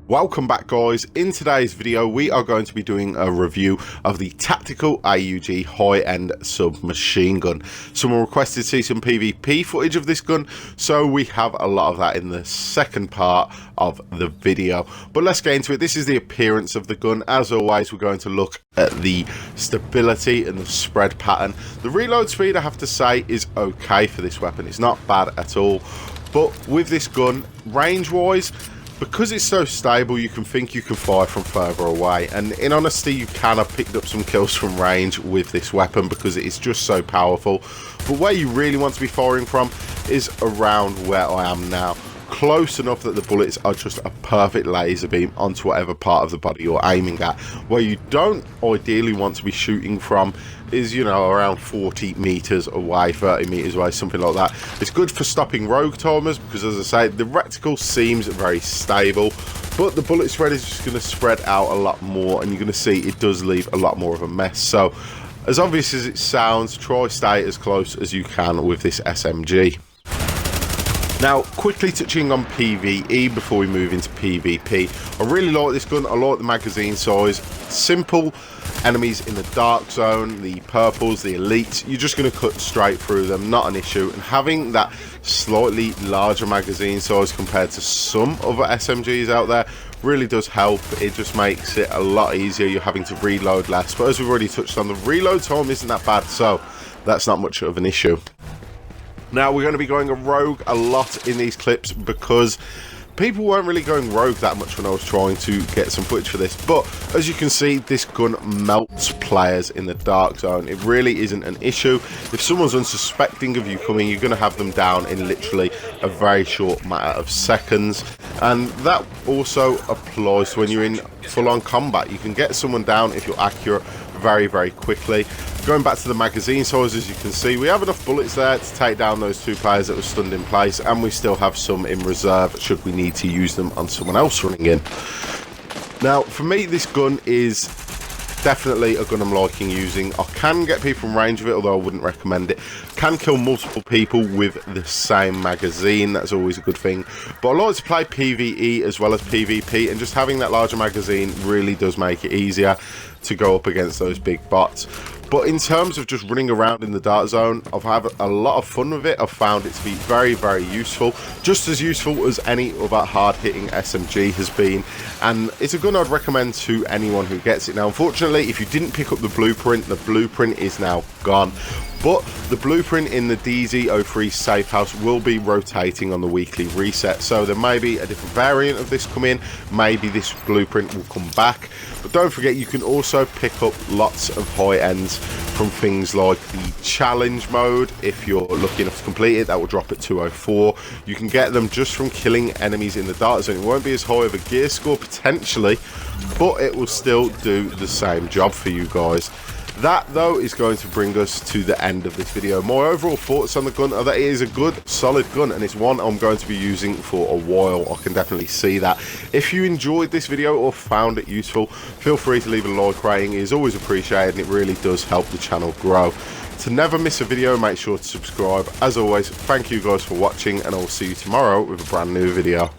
Welcome back, guys. In today's video we are going to be doing a review of the tactical AUG high-end submachine gun. Someone requested to see some PvP footage of this gun, so we have a lot of that in the second part of the video. But let's get into it. This is the appearance of the gun. As always, we're going to look at the stability and the spread pattern. The reload speed, I have to say, is okay for this weapon. It's not bad at all. But with this gun, range-wise, because it's so stable, you can think you can fire from further away, and in honesty you can have picked up some kills from range with this weapon because it is just so powerful. But where you really want to be firing from is around where I am now, close enough that the bullets are just a perfect laser beam onto whatever part of the body you're aiming at. Where you don't ideally want to be shooting from is, you know, around 40 meters away, 30 meters away, something like that. It's good for stopping rogue timers because, as I say, the reticle seems very stable, but the bullet spread is just going to spread out a lot more, and you're going to see it does leave a lot more of a mess. So as obvious as it sounds, try stay as close as you can with this SMG. Now, quickly touching on PvE before we move into PvP. I really like this gun. I like the magazine size. Simple enemies in the dark zone, the purples, the elites, you're just going to cut straight through them, not an issue. And having that slightly larger magazine size compared to some other SMGs out there really does help. It just makes it a lot easier. You're having to reload less, but as we've already touched on, the reload time isn't that bad, so that's not much of an issue. Now, we're going to be going a rogue a lot in these clips because people weren't really going rogue that much when I was trying to get some footage for this. But as you can see, this gun melts players in the dark zone. It really isn't an issue. If someone's unsuspecting of you coming, you're going to have them down in literally a very short matter of seconds. And that also applies to when you're in full-on combat. You can get someone down if you're accurate very, very quickly. Going back to the magazine size, as you can see, we have enough bullets there to take down those two players that were stunned in place, and we still have some in reserve should we need to use them on someone else running in. Now, for me, this gun is definitely a gun I'm liking using. I can get people in range of it, although I wouldn't recommend it. Can kill multiple people with the same magazine, that's always a good thing. But I like to play PvE as well as PvP, and just having that larger magazine really does make it easier to go up against those big bots. But in terms of just running around in the dark zone, I've had a lot of fun with it. I've found it to be very, very useful. Just as useful as any other hard-hitting SMG has been. And it's a gun I'd recommend to anyone who gets it. Now, unfortunately, if you didn't pick up the blueprint is now gone. But the blueprint in the DZ03 safe house will be rotating on the weekly reset, so there may be a different variant of this come in. Maybe this blueprint will come back. But don't forget, you can also pick up lots of high ends from things like the challenge mode. If you're lucky enough to complete it, that will drop at 204. You can get them just from killing enemies in the dark zone. It won't be as high of a gear score potentially, but it will still do the same job for you guys. That, though, is going to bring us to the end of this video. My overall thoughts on the gun are that it is a good, solid gun, and it's one I'm going to be using for a while. I can definitely see that. If you enjoyed this video or found it useful, feel free to leave a like rating. It is always appreciated, and it really does help the channel grow. To never miss a video, make sure to subscribe. As always, thank you guys for watching, and I will see you tomorrow with a brand new video.